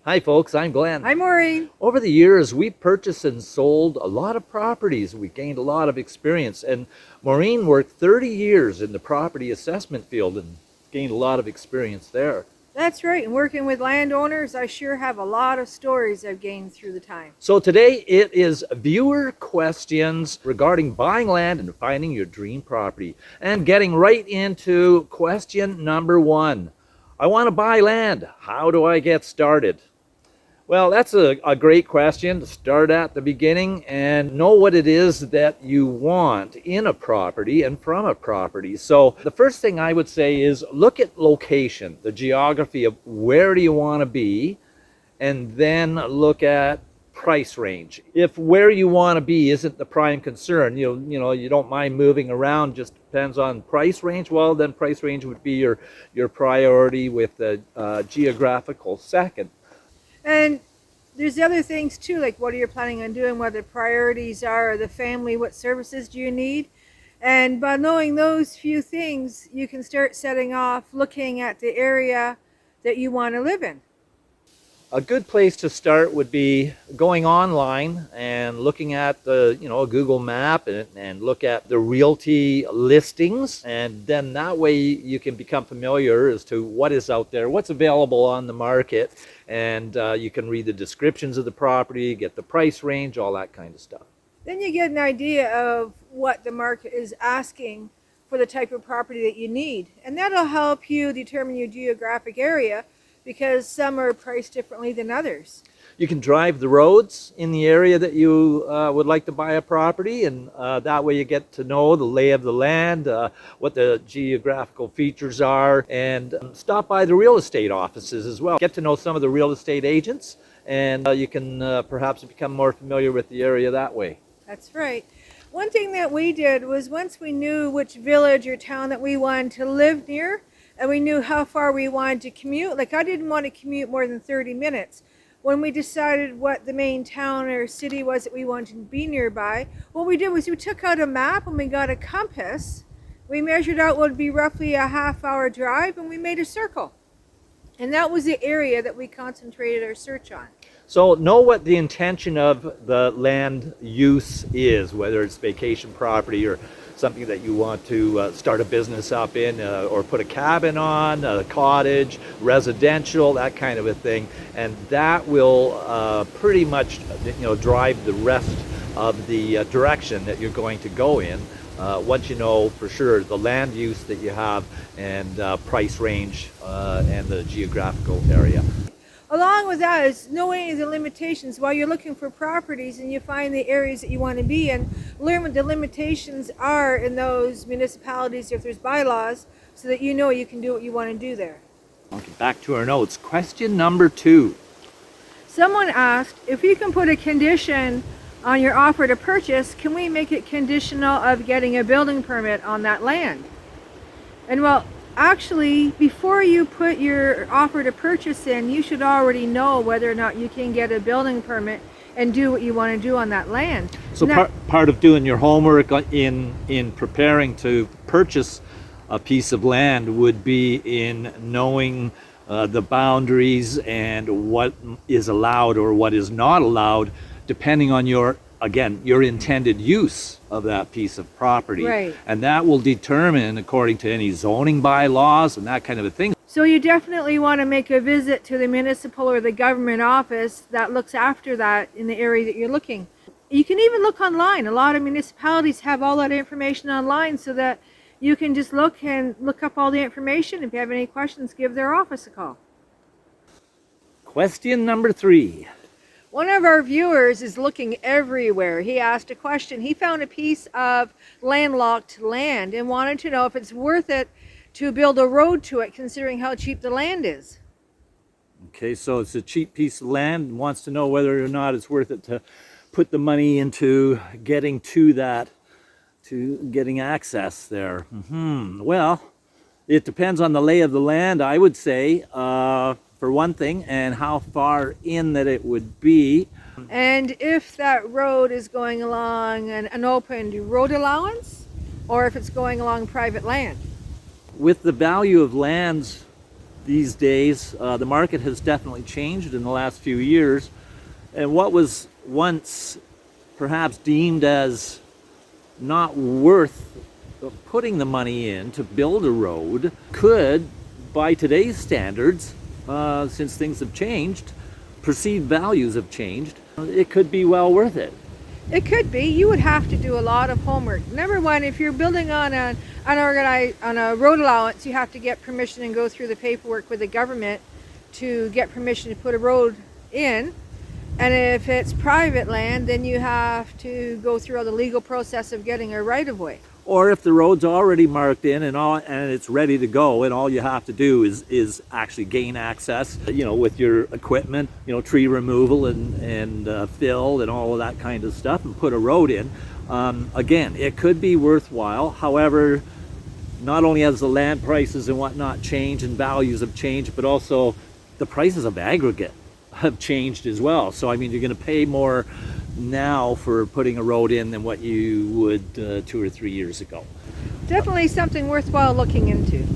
Hi folks, I'm Glenn. Hi, Maureen. Over the years, we've purchased and sold a lot of properties. We gained a lot of experience. And Maureen worked 30 years in the property assessment field and gained a lot of experience there. That's right. And working with landowners, I sure have a lot of stories I've gained through the time. So today it is viewer questions regarding buying land and finding your dream property. And getting right into question number 1. I want to buy land. How do I get started? Well, that's a great question to start at the beginning and know what it is that you want in a property and from a property. So the first thing I would say is look at location, the geography of where do you want to be, and then look at price range. If where you want to be isn't the prime concern, you don't mind moving around, just depends on price range, well, then price range would be your priority with the geographical second. And there's other things too, like what are you planning on doing, what the priorities are, or the family, what services do you need? And by knowing those few things, you can start setting off looking at the area that you want to live in. A good place to start would be going online and looking at the, a Google map and look at the realty listings. And then that way you can become familiar as to what is out there, what's available on the market. And you can read the descriptions of the property, get the price range, all that kind of stuff. Then you get an idea of what the market is asking for the type of property that you need. And that'll help you determine your geographic area, because some are priced differently than others. You can drive the roads in the area that you would like to buy a property, and that way you get to know the lay of the land, what the geographical features are, and stop by the real estate offices as well. Get to know some of the real estate agents, and you can perhaps become more familiar with the area that way. That's right. One thing that we did was once we knew which village or town that we wanted to live near, and we knew how far we wanted to commute. Like I didn't want to commute more than 30 minutes. When we decided what the main town or city was that we wanted to be nearby, what we did was we took out a map and we got a compass. We measured out what would be roughly a half-hour drive, and we made a circle. And that was the area that we concentrated our search on. So know what the intention of the land use is, whether it's vacation property or something that you want to start a business up in, or put a cabin on, a cottage, residential, that kind of a thing. And that will pretty much drive the rest of the direction that you're going to go in once you know for sure the land use that you have and price range and the geographical area. Along with that is knowing the limitations while you're looking for properties and you find the areas that you want to be in. Learn what the limitations are in those municipalities if there's bylaws, so that you can do what you want to do there. Okay, back to our notes. Question number 2. Someone asked, if you can put a condition on your offer to purchase, can we make it conditional of getting a building permit on that land? And well, actually, before you put your offer to purchase in, you should already know whether or not you can get a building permit and do what you want to do on that land. So part of doing your homework in preparing to purchase a piece of land would be in knowing the boundaries and what is allowed or what is not allowed, depending on your intended use of that piece of property. Right. And that will determine, according to any zoning bylaws and that kind of a thing. So you definitely want to make a visit to the municipal or the government office that looks after that in the area that you're looking. You can even look online. A lot of municipalities have all that information online, so that you can just look up all the information. If you have any questions, give their office a call. Question number 3. One of our viewers is looking everywhere. He asked a question. He found a piece of landlocked land and wanted to know if it's worth it to build a road to it, considering how cheap the land is. Okay, so it's a cheap piece of land and wants to know whether or not it's worth it to put the money into getting to that, to getting access there. Well, it depends on the lay of the land, I would say. For one thing, and how far in that it would be. And if that road is going along an unopened road allowance, or if it's going along private land. With the value of lands these days. The market has definitely changed in the last few years, and what was once perhaps deemed as not worth putting the money in to build a road could, by today's standards, since things have changed, perceived values have changed, it could be well worth it. It could be. You would have to do a lot of homework. Number one, if you're building on a road allowance, you have to get permission and go through the paperwork with the government to get permission to put a road in. And if it's private land, then you have to go through all the legal process of getting a right-of-way. Or if the road's already marked in and it's ready to go, and all you have to do is actually gain access, with your equipment, tree removal and fill and all of that kind of stuff, and put a road in. Again, it could be worthwhile. However, not only has the land prices and whatnot changed and values have changed, but also the prices of aggregate have changed as well. So I mean, you're going to pay more now for putting a road in than what you would 2 or 3 years ago. Definitely something worthwhile looking into,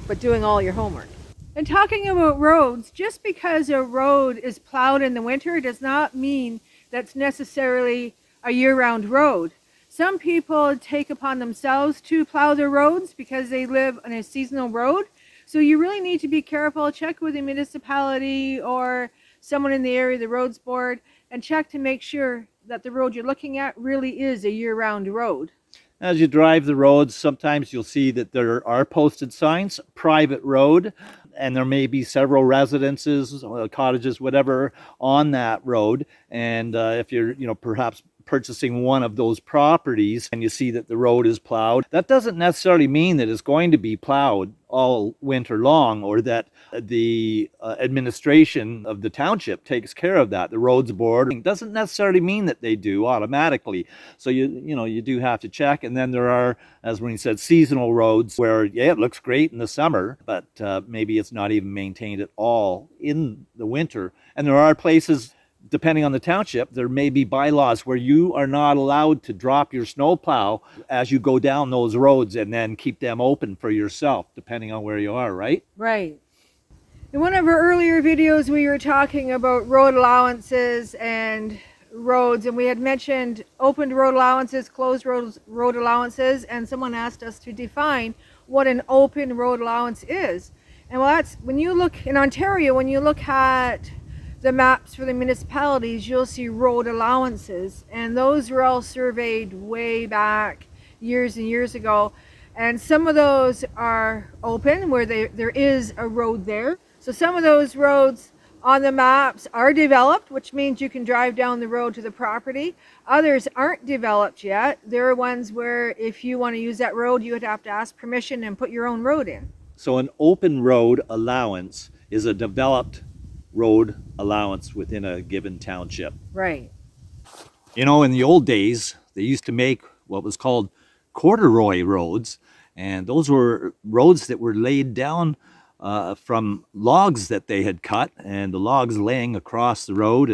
but doing all your homework. And talking about roads, just because a road is plowed in the winter does not mean that's necessarily a year-round road. Some people take upon themselves to plow their roads because they live on a seasonal road. So you really need to be careful. Check with the municipality or someone in the area, the roads board, and check to make sure that the road you're looking at really is a year-round road. As you drive the roads, sometimes you'll see that there are posted signs, private road, and there may be several residences, cottages, whatever, on that road. And if you're, perhaps purchasing one of those properties and you see that the road is plowed, that doesn't necessarily mean that it's going to be plowed all winter long, or that the administration of the township takes care of that. The roads board doesn't necessarily mean that they do automatically. So you do have to check. And then there are, as Maureen said, seasonal roads where it looks great in the summer, but maybe it's not even maintained at all in the winter. And there are places, depending on the township, there may be bylaws where you are not allowed to drop your snowplow as you go down those roads and then keep them open for yourself, depending on where you are, right? Right. In one of our earlier videos, we were talking about road allowances and roads, and we had mentioned opened road allowances, closed road allowances, and someone asked us to define what an open road allowance is. And that's when you look in Ontario, when you look at the maps for the municipalities, you'll see road allowances, and those were all surveyed way back years and years ago, and some of those are open where there is a road there. So some of those roads on the maps are developed, which means you can drive down the road to the property. Others aren't developed yet. There are ones where if you want to use that road, you would have to ask permission and put your own road in. So an open road allowance is a developed road allowance within a given township. Right. In the old days, they used to make what was called corduroy roads, and those were roads that were laid down from logs that they had cut, and the logs laying across the road,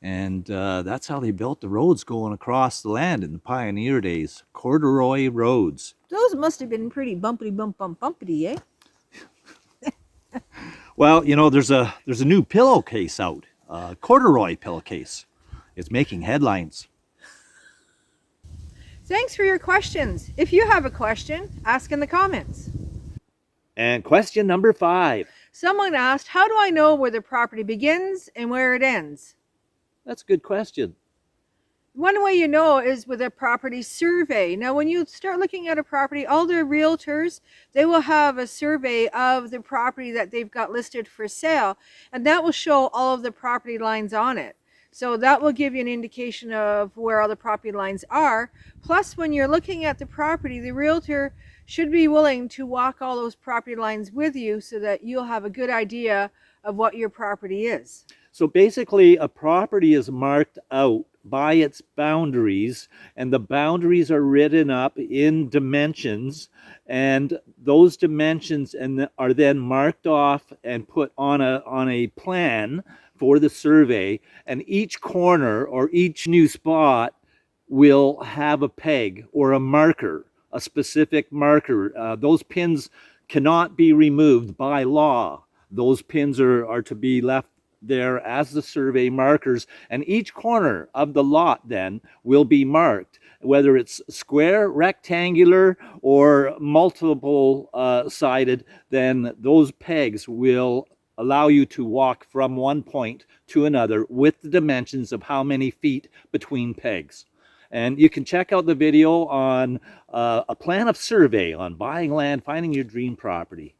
and that's how they built the roads going across the land in the pioneer days. Corduroy roads. Those must have been pretty bumpity, eh? Well, there's a new pillowcase out, corduroy pillowcase. It's making headlines. Thanks for your questions. If you have a question, ask in the comments. And question number 5. Someone asked, how do I know where the property begins and where it ends? That's a good question. One way you know is with a property survey. Now, when you start looking at a property, all the realtors, they will have a survey of the property that they've got listed for sale, and that will show all of the property lines on it. So that will give you an indication of where all the property lines are. Plus, when you're looking at the property, the realtor should be willing to walk all those property lines with you so that you'll have a good idea of what your property is. So basically, a property is marked out by its boundaries, and the boundaries are written up in dimensions, and those dimensions are then marked off and put on a plan for the survey, and each corner or each new spot will have a peg or a marker, a specific marker. Those pins cannot be removed by law. Those pins are to be left there as the survey markers, and each corner of the lot then will be marked, whether it's square, rectangular, or multiple sided. Then those pegs will allow you to walk from one point to another with the dimensions of how many feet between pegs. And you can check out the video on a plan of survey on buying land, finding your dream property.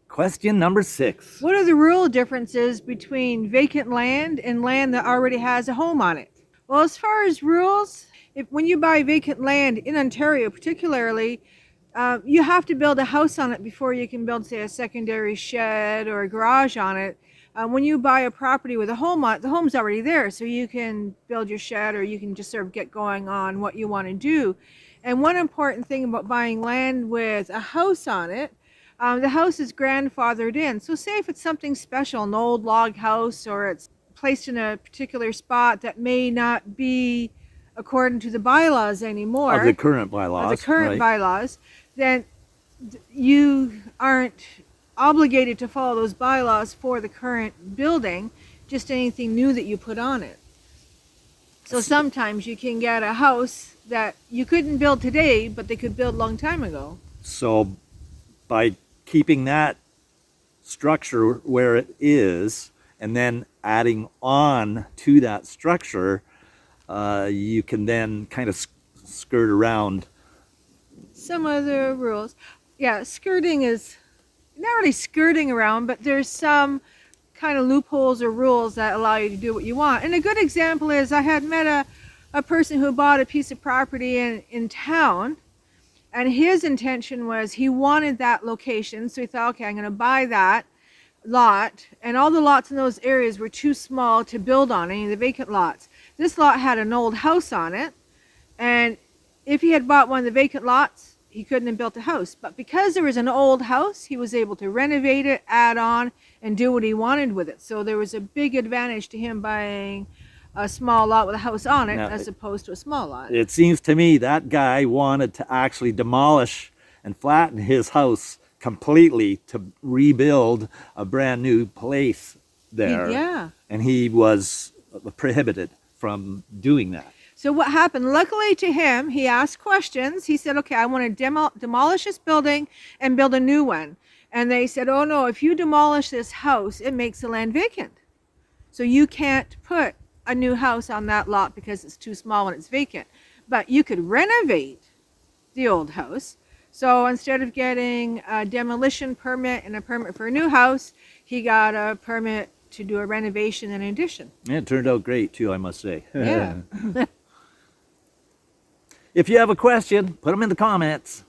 Question number 6. What are the rural differences between vacant land and land that already has a home on it? Well, as far as rules, when you buy vacant land in Ontario particularly, you have to build a house on it before you can build, say, a secondary shed or a garage on it. When you buy a property with a home on it, the home's already there, so you can build your shed or you can just sort of get going on what you want to do. And one important thing about buying land with a house on it, the house is grandfathered in. So say if it's something special, an old log house, or it's placed in a particular spot that may not be according to the bylaws anymore. Of the current bylaws. Of the current right. bylaws, then you aren't obligated to follow those bylaws for the current building, just anything new that you put on it. So sometimes you can get a house that you couldn't build today, but they could build a long time ago. So by keeping that structure where it is and then adding on to that structure, you can then kind of skirt around some other rules. Yeah, skirting is not really skirting around, but there's some kind of loopholes or rules that allow you to do what you want. And a good example is I had met a person who bought a piece of property in town, and his intention was he wanted that location. So he thought, okay, I'm going to buy that lot, and all the lots in those areas were too small to build on, any of the vacant lots. This lot had an old house on it, and if he had bought one of the vacant lots, he couldn't have built a house. But because there was an old house, he was able to renovate it, add on, and do what he wanted with it. So there was a big advantage to him buying a small lot with a house on it, as opposed to a small lot. It seems to me that guy wanted to actually demolish and flatten his house completely to rebuild a brand new place there. Yeah. And he was prohibited from doing that. So what happened, luckily to him, he asked questions. He said, okay, I want to demolish this building and build a new one. And they said, oh no, if you demolish this house, it makes the land vacant. So you can't put a new house on that lot because it's too small when it's vacant. But you could renovate the old house. So instead of getting a demolition permit and a permit for a new house, he got a permit to do a renovation and addition. And it turned out great too, I must say. Yeah. If you have a question, put them in the comments.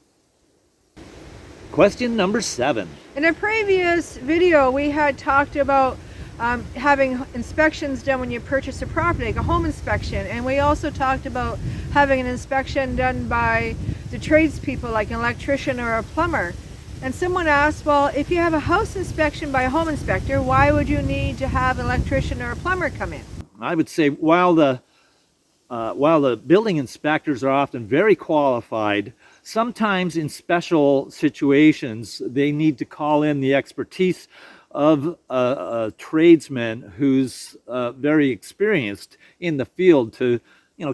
Question number 7. In a previous video, we had talked about having inspections done when you purchase a property, like a home inspection. And we also talked about having an inspection done by the tradespeople, like an electrician or a plumber. And someone asked, well, if you have a house inspection by a home inspector, why would you need to have an electrician or a plumber come in? I would say while the building inspectors are often very qualified, sometimes in special situations they need to call in the expertise of a tradesman who's very experienced in the field to,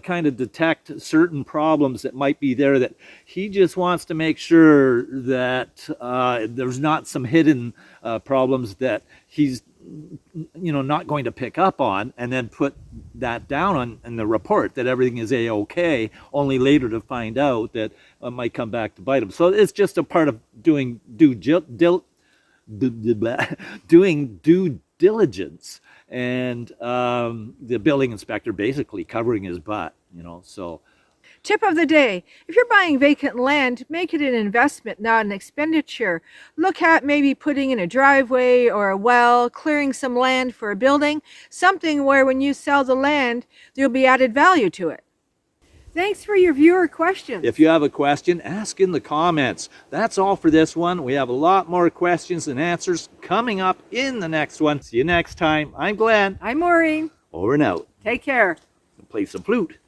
kind of detect certain problems that might be there, that he just wants to make sure that there's not some hidden problems that he's not going to pick up on and then put that down in the report that everything is a-okay, only later to find out that it might come back to bite him. So it's just a part of doing due diligence, and the building inspector basically covering his butt, so. Tip of the day, if you're buying vacant land, make it an investment, not an expenditure. Look at maybe putting in a driveway or a well, clearing some land for a building, something where when you sell the land, there'll be added value to it. Thanks for your viewer questions. If you have a question, ask in the comments. That's all for this one. We have a lot more questions and answers coming up in the next one. See you next time. I'm Glenn. I'm Maureen. Over and out. Take care. Play some flute.